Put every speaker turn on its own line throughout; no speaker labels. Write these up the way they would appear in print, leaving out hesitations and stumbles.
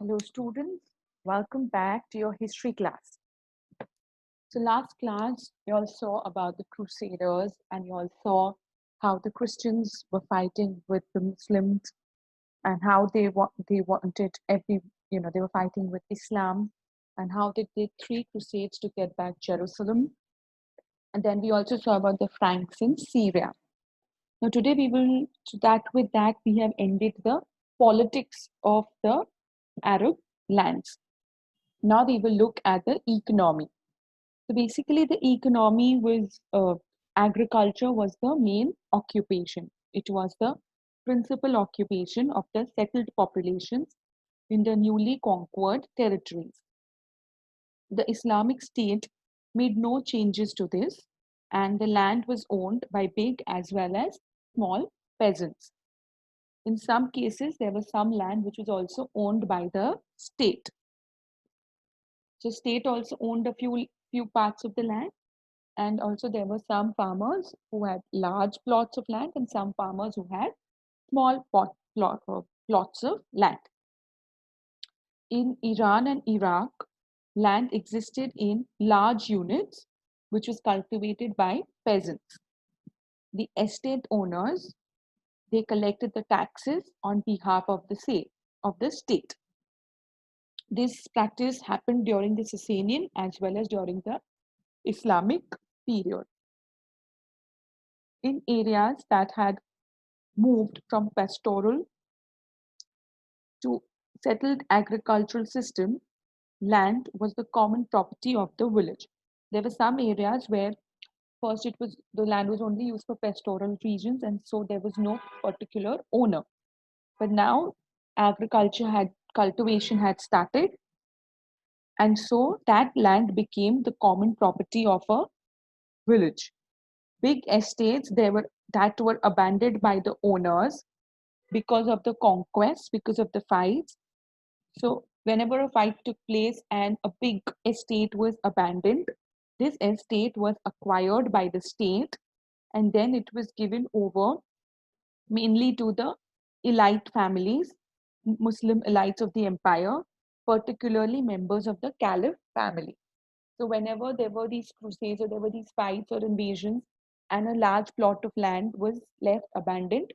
Hello, students. Welcome back to your history class. So, last class, you all saw about the Crusaders and you all saw how the Christians were fighting with the Muslims and how they wanted they were fighting with Islam and how they did three crusades to get back Jerusalem. And then we also saw about the Franks in Syria. Now, today we will, so that with that, we have ended the politics of the Arab lands. Now we will look at the economy. So basically, the economy was agriculture was the main occupation. It was the principal occupation of the settled populations in the newly conquered territories. The Islamic State made no changes to this, and the land was owned by big as well as small peasants. In some cases, there was some land which was also owned by the state. So state also owned a few parts of the land, and also there were some farmers who had large plots of land and some farmers who had small plots of land. In Iran and Iraq, land existed in large units which was cultivated by peasants. The estate owners, they collected the taxes on behalf of the state. This practice happened during the Sasanian as well as during the Islamic period. In areas that had moved from pastoral to settled agricultural system, land was the common property of the village. There were some areas where first it was the land was only used for pastoral regions and so there was no particular owner. But now cultivation had started, and so that land became the common property of a village. Big estates that were abandoned by the owners because of the conquest, because of the fights. So whenever a fight took place and a big estate was abandoned, this estate was acquired by the state and then it was given over mainly to the elite families, Muslim elites of the empire, particularly members of the Caliph family. So whenever there were these crusades or there were these fights or invasions and a large plot of land was left abandoned,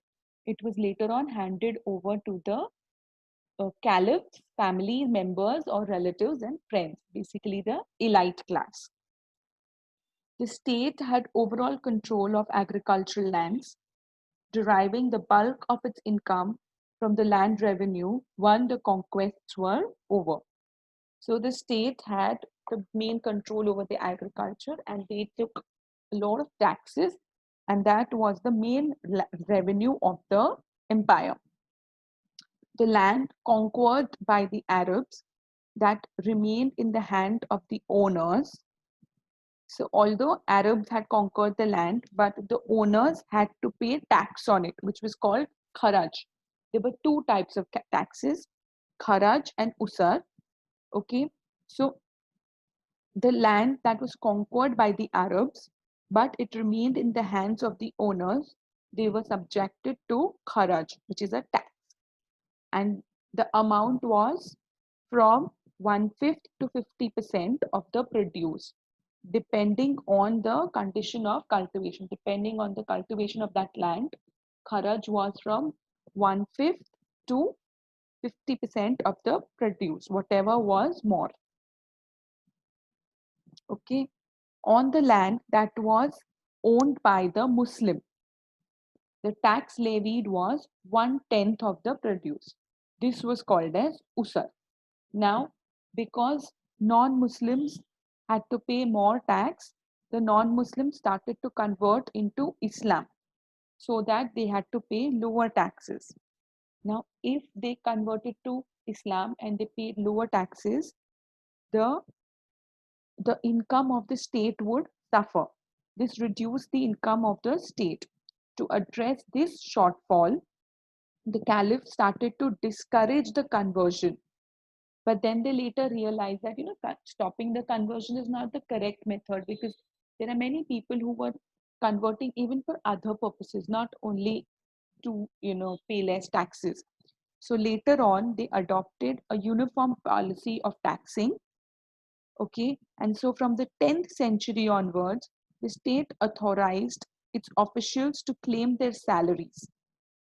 it was later on handed over to the caliphs, family members or relatives and friends, basically the elite class. The state had overall control of agricultural lands, deriving the bulk of its income from the land revenue once the conquests were over. So the state had the main control over the agriculture and they took a lot of taxes, and that was the main revenue of the empire. The land conquered by the Arabs that remained in the hand of the owners. So although Arabs had conquered the land, but the owners had to pay tax on it, which was called kharaj. There were two types of taxes, kharaj and usar. Okay, so the land that was conquered by the Arabs, but it remained in the hands of the owners, they were subjected to kharaj, which is a tax. And the amount was from 1/5 to 50% of the produce, depending on the condition of cultivation. Depending on the cultivation of that land, kharaj was from 1/5 to 50% of the produce, whatever was more. Okay, on the land that was owned by the Muslim, the tax levied was 1/10 of the produce. This was called as usar. Now, because non-Muslims had to pay more tax, the non-Muslims started to convert into Islam so that they had to pay lower taxes. Now, if they converted to Islam and they paid lower taxes, the the income of the state would suffer. This reduced the income of the state. To address this shortfall, the caliph started to discourage the conversion. But then they later realized that stopping the conversion is not the correct method because there are many people who were converting even for other purposes, not only to pay less taxes. So later on, they adopted a uniform policy of taxing. Okay, and so from the 10th century onwards, the state authorized its officials to claim their salaries.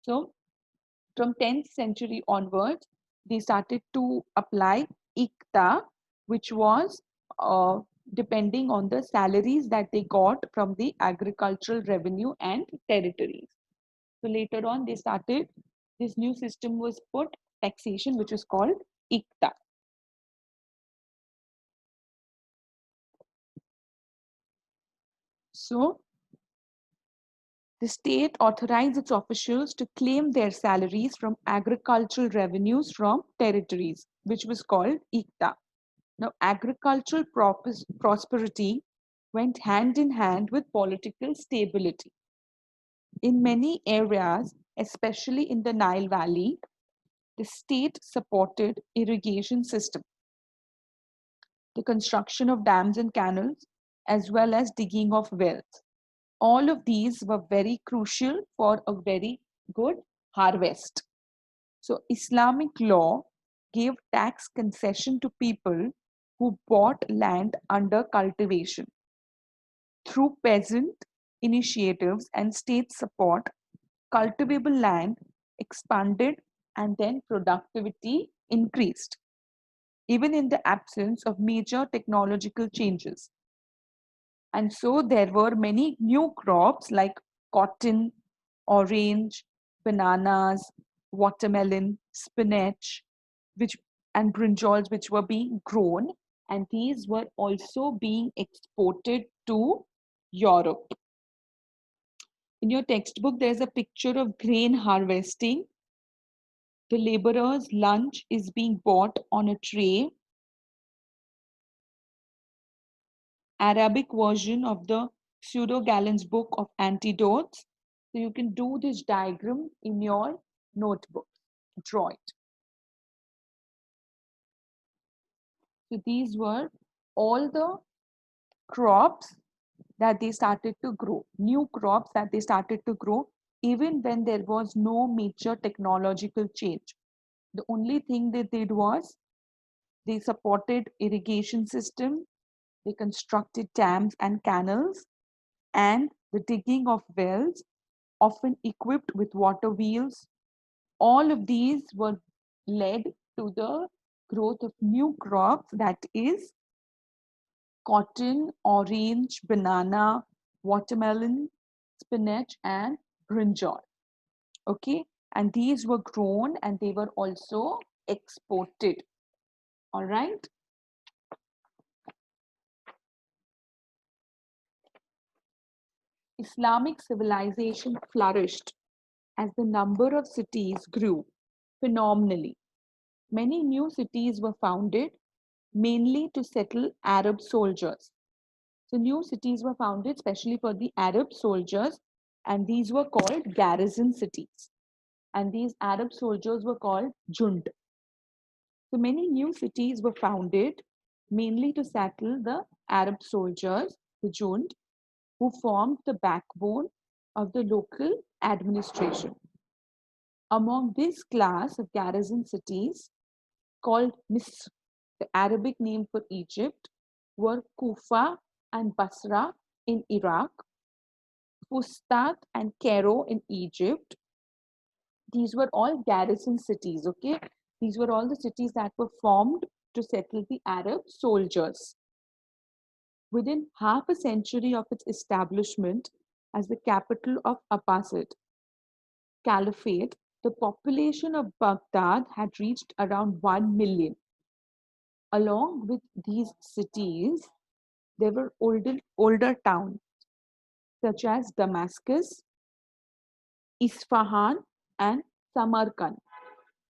So from 10th century onwards, they started to apply ikta, which was depending on the salaries that they got from the agricultural revenue and territories. So later on, they started, this new system was put, taxation, which is called ikta. So the state authorized its officials to claim their salaries from agricultural revenues from territories, which was called ikta. Now, agricultural prosperity went hand in hand with political stability. In many areas, especially in the Nile Valley, the state supported irrigation system, the construction of dams and canals, as well as digging of wells. All of these were very crucial for a very good harvest. So, Islamic law gave tax concession to people who bought land under cultivation. Through peasant initiatives and state support, cultivable land expanded and then productivity increased, even in the absence of major technological changes. And so there were many new crops like cotton, orange, bananas, watermelon, spinach, which and brinjals which were being grown, and these were also being exported to Europe. In your textbook, there's a picture of grain harvesting. The laborer's lunch is being bought on a tray. Arabic version of the Pseudo Gallen's book of antidotes. So you can do this diagram in your notebook. Draw it. So these were all the crops that they started to grow, new crops that they started to grow, even when there was no major technological change. The only thing they did was they supported irrigation system, they constructed dams and canals, and the digging of wells, often equipped with water wheels. All of these were led to the growth of new crops, that is cotton, orange, banana, watermelon, spinach, and brinjal. Okay, and these were grown and they were also exported. All right. Islamic civilization flourished as the number of cities grew phenomenally. Many new cities were founded, mainly to settle Arab soldiers. So, new cities were founded especially for the Arab soldiers, and these were called garrison cities. And these Arab soldiers were called Jund. So, many new cities were founded mainly to settle the Arab soldiers, the Jund, who formed the backbone of the local administration. Among this class of garrison cities, called Misr, the Arabic name for Egypt, were Kufa and Basra in Iraq, Fustat and Cairo in Egypt. These were all garrison cities, okay? These were all the cities that were formed to settle the Arab soldiers. Within half a century of its establishment as the capital of Abbasid Caliphate, the population of Baghdad had reached around 1 million. Along with these cities, there were older towns such as Damascus, Isfahan, and Samarkand.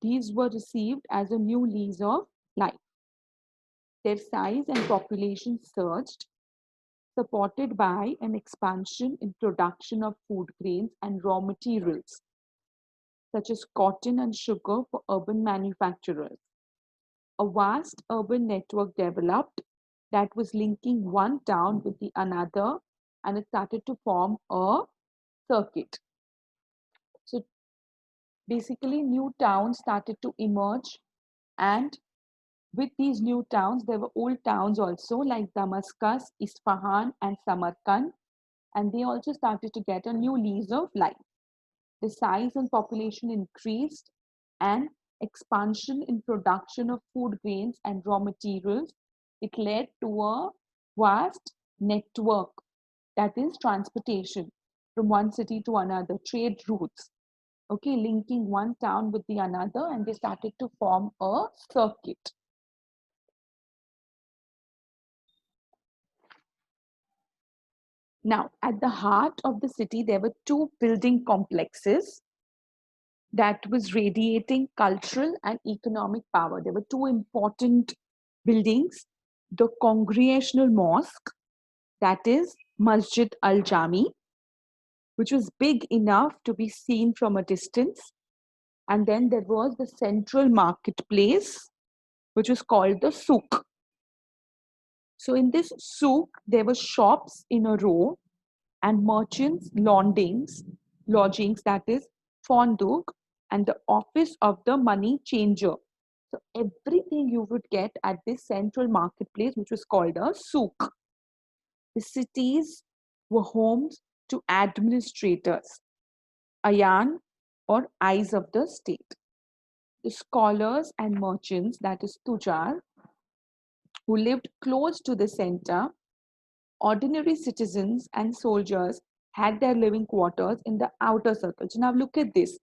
These were received as a new lease of life. Their size and population surged, supported by an expansion in production of food grains and raw materials, such as cotton and sugar for urban manufacturers. A vast urban network developed that was linking one town with the another, and it started to form a circuit. So Basically, new towns started to emerge, and with these new towns, there were old towns also like Damascus, Isfahan, and Samarkand, and they also started to get a new lease of life. The size and population increased, and expansion in production of food grains and raw materials, it led to a vast network, that is transportation from one city to another, trade routes, okay, linking one town with the another, and they started to form a circuit. Now, at the heart of the city, there were two building complexes that was radiating cultural and economic power. There were two important buildings: the Congregational Mosque, that is Masjid al Jami, which was big enough to be seen from a distance. And then there was the central marketplace, which was called the souk. So in this souk, there were shops in a row and merchants' lodgings, that is fonduk, and the office of the money changer. So everything you would get at this central marketplace, which was called a souk. The cities were homes to administrators, ayan, or eyes of the state. The scholars and merchants, that is tujar, who lived close to the center. Ordinary citizens and soldiers had their living quarters in the outer circle. So now look at this.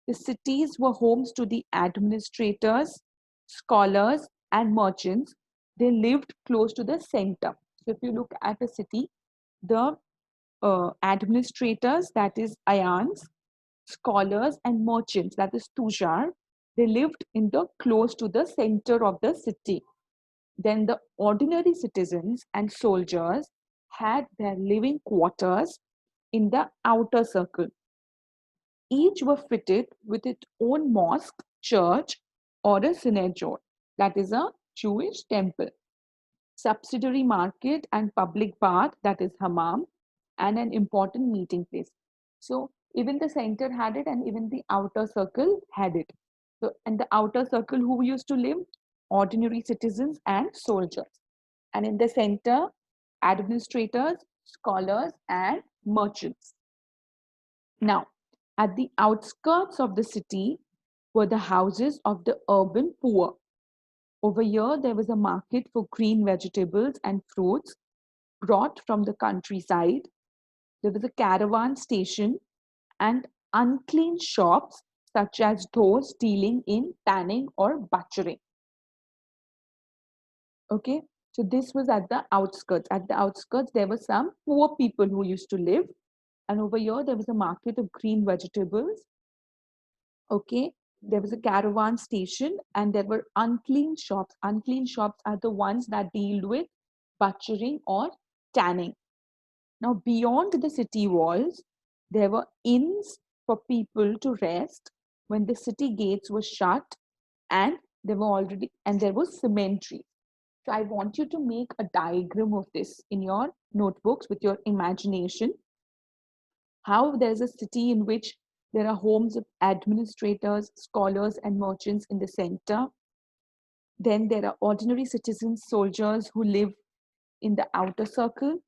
The cities were homes to the administrators, scholars, and merchants. They lived close to the center. So if you look at a city, the administrators, that is ayans, scholars, and merchants, that is tujar, they lived in the close to the center of the city. Then the ordinary citizens and soldiers had their living quarters in the outer circle. Each were fitted with its own mosque, church, or a synagogue, that is a Jewish temple, subsidiary market and public bath, that is hammam, and an important meeting place. So even the center had it, and even the outer circle had it. So in the outer circle, who used to live? Ordinary citizens and soldiers. And in the center, administrators, scholars, and merchants. Now, at the outskirts of the city were the houses of the urban poor. Over here, there was a market for green vegetables and fruits brought from the countryside. There was a caravan station and unclean shops, such as those dealing in tanning or butchering. Okay, so this was at the outskirts. At the outskirts, there were some poor people who used to live, and over here, there was a market of green vegetables. Okay, there was a caravan station, and there were unclean shops. Unclean shops are the ones that deal with butchering or tanning. Now, beyond the city walls, there were inns for people to rest when the city gates were shut, and there was cemetery. So I want you to make a diagram of this in your notebooks with your imagination. How there's a city in which there are homes of administrators, scholars, and merchants in the center. Then there are ordinary citizens, soldiers who live in the outer circle.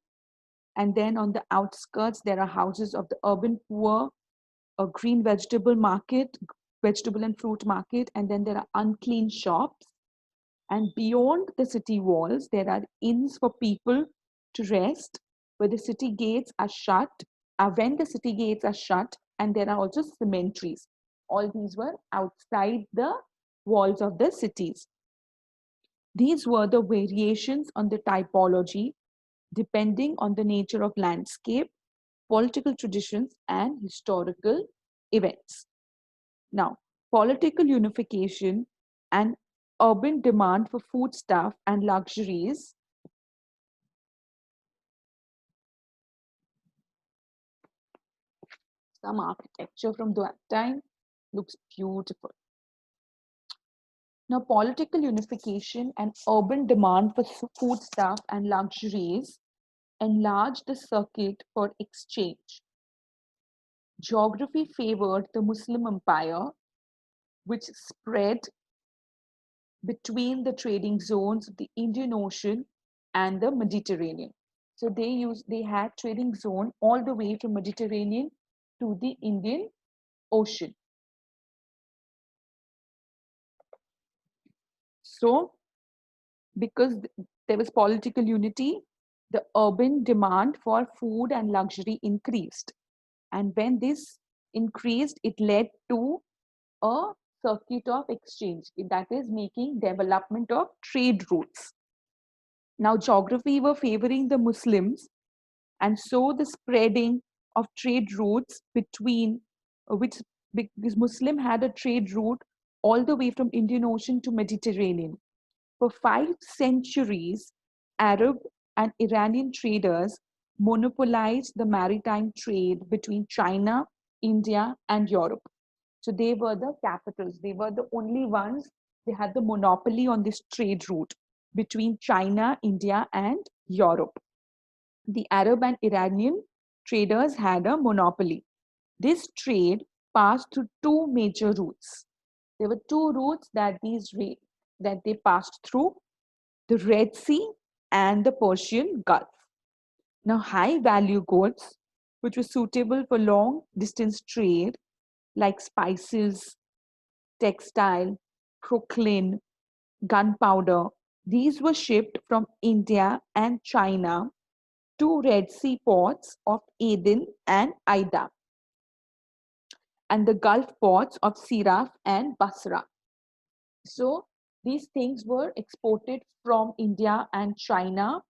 And then on the outskirts, there are houses of the urban poor, a green vegetable market, vegetable and fruit market, and then there are unclean shops. And beyond the city walls, there are inns for people to rest, where the city gates are shut, when the city gates are shut, and there are also cemeteries. All these were outside the walls of the cities. These were the variations on the typology depending on the nature of landscape, political traditions, and historical events. Now, political unification and urban demand for foodstuff and luxuries. Some architecture from that time looks beautiful. Now, political unification and urban demand for foodstuff and luxuries enlarged the circuit for exchange. Geography favored the Muslim empire, which spread between the trading zones of the Indian Ocean and the Mediterranean. So they had trading zone all the way from Mediterranean to the Indian Ocean. So because there was political unity, the urban demand for food and luxury increased. And when this increased, it led to a circuit of exchange, that is making development of trade routes. Now, geography were favoring the Muslims, and so the spreading of trade routes between which because Muslim had a trade route all the way from Indian Ocean to Mediterranean. For 5 centuries, Arab and Iranian traders monopolized the maritime trade between China, India, and Europe. So they were the capitals. They were the only ones. They had the monopoly on this trade route between China, India, and Europe. The Arab and Iranian traders had a monopoly. This trade passed through two major routes. There were two routes that they passed through: the Red Sea and the Persian Gulf. Now, high value goods, which were suitable for long distance trade, like spices, textile, crocklin, gunpowder, these were shipped from India and China to Red Sea ports of Aden and Aida, and the Gulf ports of Siraf and Basra. So these things were exported from India and China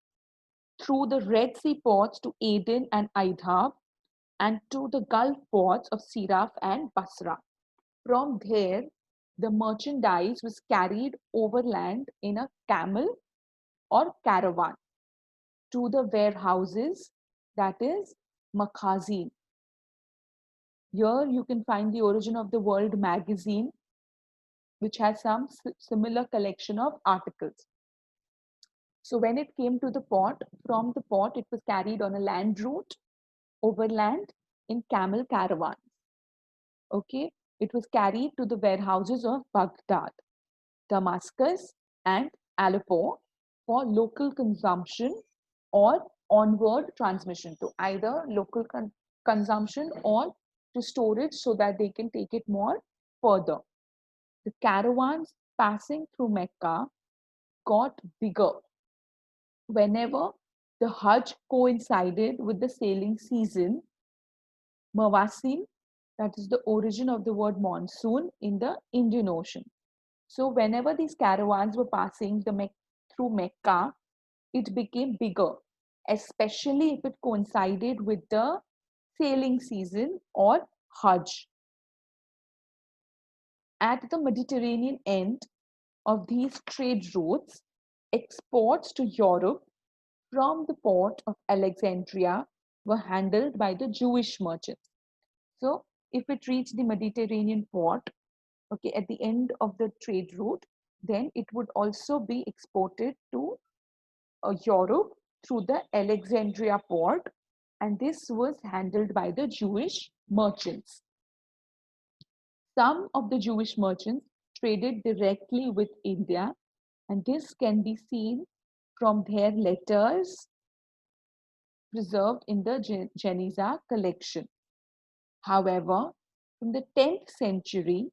through the Red Sea ports to Aden and Aida and to the Gulf ports of Siraf and Basra. From there, the merchandise was carried overland in a camel or caravan to the warehouses, that is Makhazin. Here you can find the Origin of the World magazine, which has some similar collection of articles. So when it came to the port, from the port it was carried on a land route, overland, in camel caravans. Okay, it was carried to the warehouses of Baghdad, Damascus, and Aleppo for local consumption or onward transmission to either local consumption or to storage so that they can take it more further. The caravans passing through Mecca got bigger whenever the Hajj coincided with the sailing season. Mawasim, that is the origin of the word monsoon in the Indian Ocean. So whenever these caravans were passing through Mecca, it became bigger, especially if it coincided with the sailing season or Hajj. At the Mediterranean end of these trade routes, exports to Europe from the port of Alexandria were handled by the Jewish merchants. So if it reached the Mediterranean port, okay, at the end of the trade route, then it would also be exported to Europe through the Alexandria port, and this was handled by the Jewish merchants. Some of the Jewish merchants traded directly with India, and this can be seen from their letters preserved in the Geniza collection. However, from the 10th century,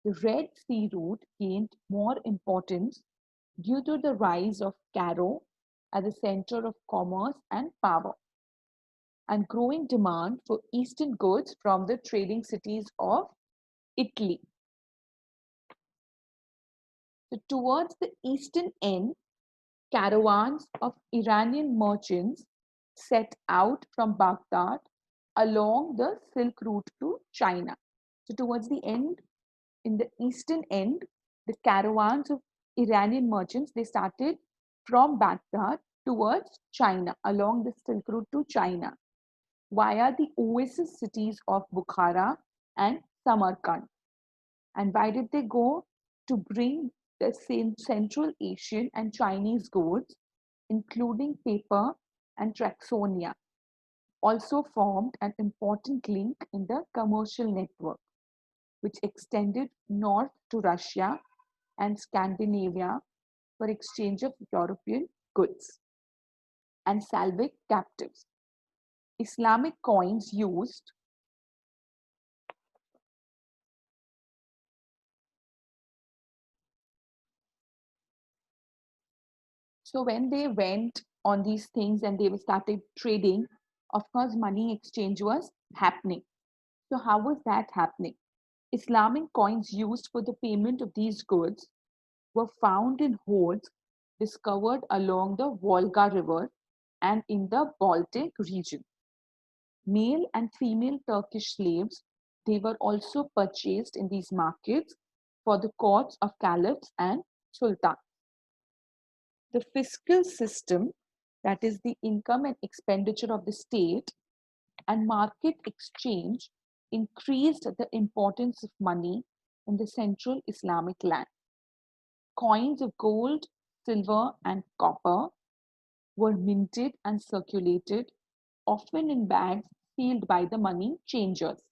the Red Sea route gained more importance due to the rise of Cairo as a center of commerce and power, and growing demand for Eastern goods from the trading cities of Italy. So towards the eastern end, caravans of Iranian merchants set out from Baghdad along the Silk Route to China. So towards the end, in the eastern end, the caravans of Iranian merchants, they started from Baghdad towards China along the Silk Route to China via the oasis cities of Bukhara and Samarkand. And why did they go? To bring the same Central Asian and Chinese goods, including paper and Traxonia, also formed an important link in the commercial network, which extended north to Russia and Scandinavia for exchange of European goods and Slavic captives. Islamic coins used so when they went on these things and they started trading, of course, money exchange was happening. So, how was that happening? Islamic coins used for the payment of these goods were found in hoards discovered along the Volga River and in the Baltic region. Male and female Turkish slaves, they were also purchased in these markets for the courts of caliphs and sultans. The fiscal system, that is the income and expenditure of the state, and market exchange increased the importance of money in the central Islamic land. Coins of gold, silver, and copper were minted and circulated, often in bags sealed by the money changers,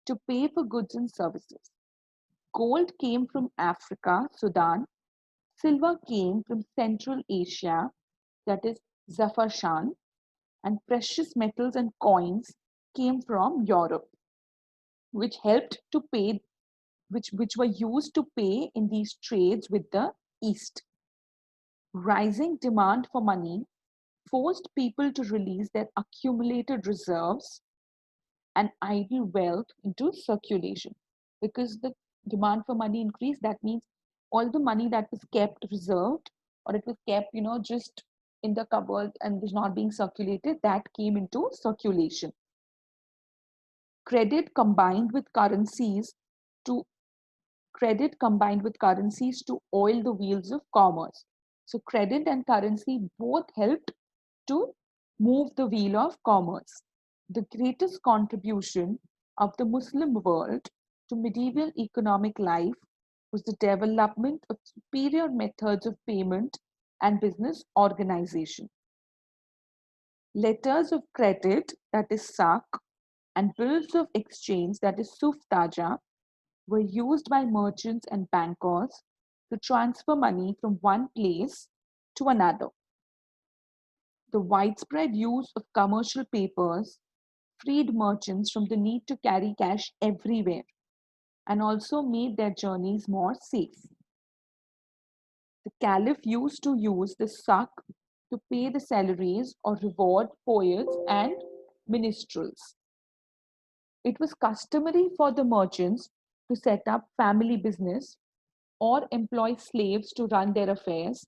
to pay for goods and services. Gold came from Africa, Sudan. Silver came from Central Asia, that is Zafarshan, and precious metals and coins came from Europe, which helped to pay, which were used to pay in these trades with the East. Rising demand for money forced people to release their accumulated reserves and idle wealth into circulation. Because the demand for money increased, that means all the money that was kept reserved, or it was kept, just in the cupboard and was not being circulated, that came into circulation. Credit combined with currencies to credit combined with currencies to oil the wheels of commerce. So credit and currency both helped to move the wheel of commerce. The greatest contribution of the Muslim world to medieval economic life was the development of superior methods of payment and business organization. Letters of credit, that is SAK, and bills of exchange, that is Suftaja, were used by merchants and bankers to transfer money from one place to another. The widespread use of commercial papers freed merchants from the need to carry cash everywhere and also made their journeys more safe. The caliph used to use the sak to pay the salaries or reward poets and minstrels. It was customary for the merchants to set up family business or employ slaves to run their affairs.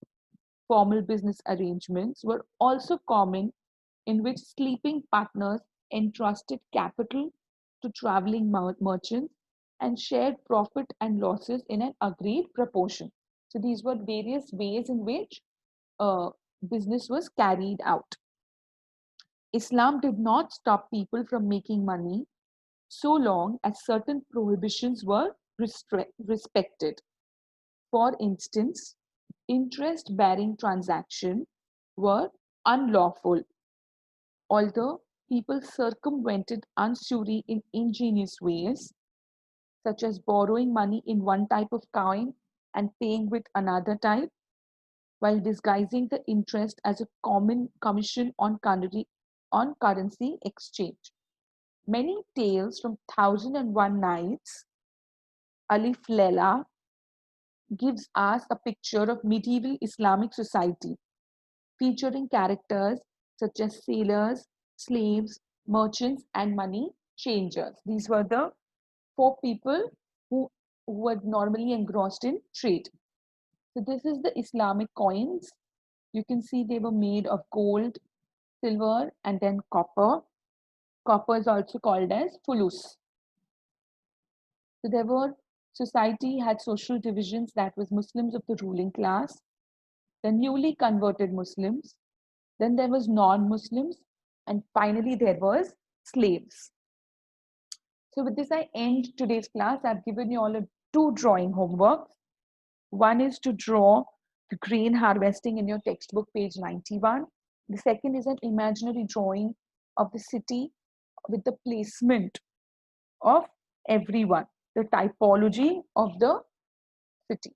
Formal business arrangements were also common in which sleeping partners entrusted capital to traveling merchants and shared profit and losses in an agreed proportion. So these were various ways in which uh, business was carried out. Islam did not stop people from making money so long as certain prohibitions were respected. For instance, interest bearing transactions were unlawful, although people circumvented usury in ingenious ways, such as borrowing money in one type of coin and paying with another type, while disguising the interest as a common commission on currency exchange. Many tales from Thousand and One Nights, Alif Lela, gives us a picture of medieval Islamic society, featuring characters such as sailors, slaves, merchants, and money changers. These were the four people who were normally engrossed in trade. So, this is the Islamic coins. You can see they were made of gold, silver, and then copper. Copper is also called as fulus. So, there were society had social divisions, that was Muslims of the ruling class, the newly converted Muslims, then there was non-Muslims, and finally there was slaves. So with this, I end today's class. I've given you all two drawing homeworks. One is to draw the grain harvesting in your textbook, page 91. The second is an imaginary drawing of the city with the placement of everyone, the typology of the city.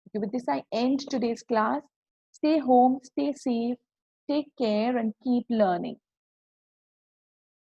Okay, with this, I end today's class. Stay home, stay safe, take care, and keep learning.